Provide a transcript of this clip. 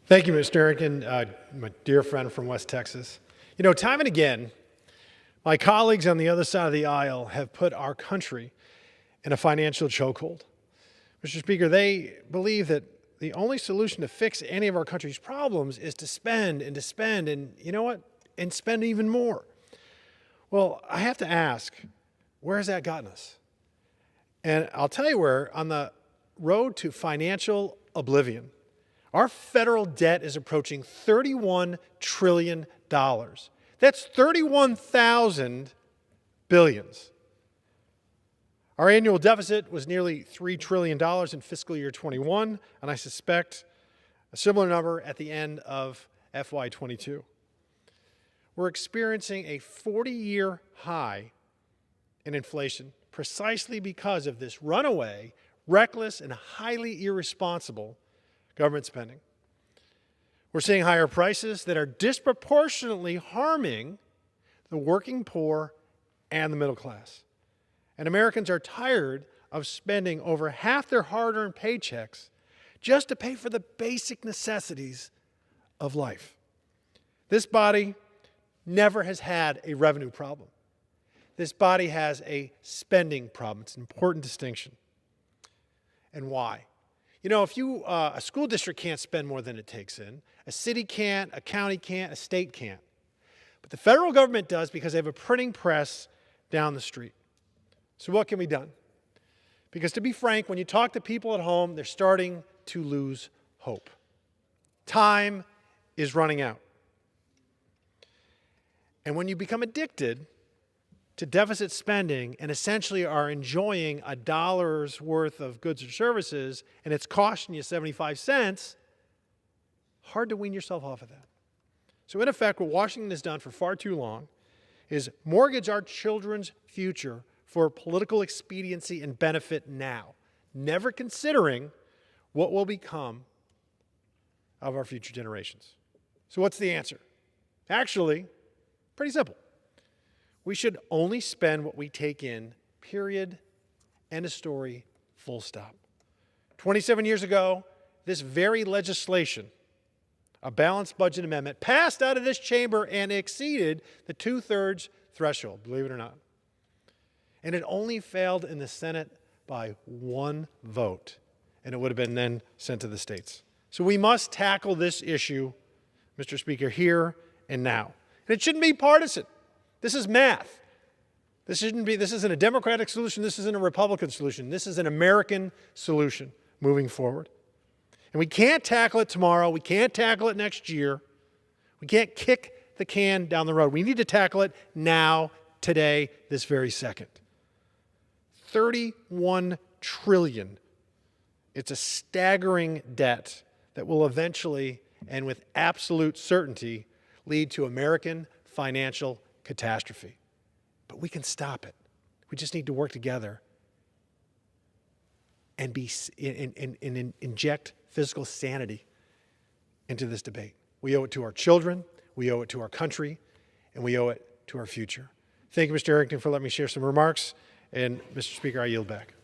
Thank you, Mr. Harrington, my dear friend from West Texas. You know, time and again, my colleagues on the other side of the aisle have put our country in a financial chokehold. Mr. Speaker, they believe that the only solution to fix any of our country's problems is to spend and to spend and, you know what, and spend even more. Well, I have to ask, where has that gotten us? And I'll tell you where, on the road to financial oblivion. Our federal debt is approaching $31 trillion. That's 31,000 billions. Our annual deficit was nearly $3 trillion in fiscal year 21, and I suspect a similar number at the end of FY22. We're experiencing a 40-year high in inflation precisely because of this runaway, reckless, and highly irresponsible government spending. We're seeing higher prices that are disproportionately harming the working poor and the middle class. And Americans are tired of spending over half their hard-earned paychecks just to pay for the basic necessities of life. This body never has had a revenue problem. This body has a spending problem. It's an important distinction. And why? You know, if a school district can't spend more than it takes in, a city can't, a county can't, a state can't. But the federal government does because they have a printing press down the street. So what can be done? Because to be frank, when you talk to people at home, they're starting to lose hope. Time is running out. And when you become addicted to deficit spending and essentially are enjoying a dollar's worth of goods or services and it's costing you 75 cents, hard to wean yourself off of that. So in effect, what Washington has done for far too long is mortgage our children's future for political expediency and benefit now, never considering what will become of our future generations. So what's the answer? Actually, pretty simple. We should only spend what we take in, period, end of story, full stop. 27 years ago, this very legislation, a balanced budget amendment, passed out of this chamber and exceeded the two-thirds threshold, believe it or not. And it only failed in the Senate by one vote, and it would have been then sent to the states. So we must tackle this issue, Mr. Speaker, here and now. And it shouldn't be partisan. This is math. This isn't a Democratic solution. This isn't a Republican solution. This is an American solution moving forward. And we can't tackle it tomorrow. We can't tackle it next year. We can't kick the can down the road. We need to tackle it now, today, this very second. 31 trillion. It's a staggering debt that will eventually, and with absolute certainty, lead to American financial catastrophe. But we can stop it. We just need to work together and inject fiscal sanity into this debate. We owe it to our children, we owe it to our country, and we owe it to our future. Thank you, Mr. Harrington, for letting me share some remarks. And Mr. Speaker, I yield back.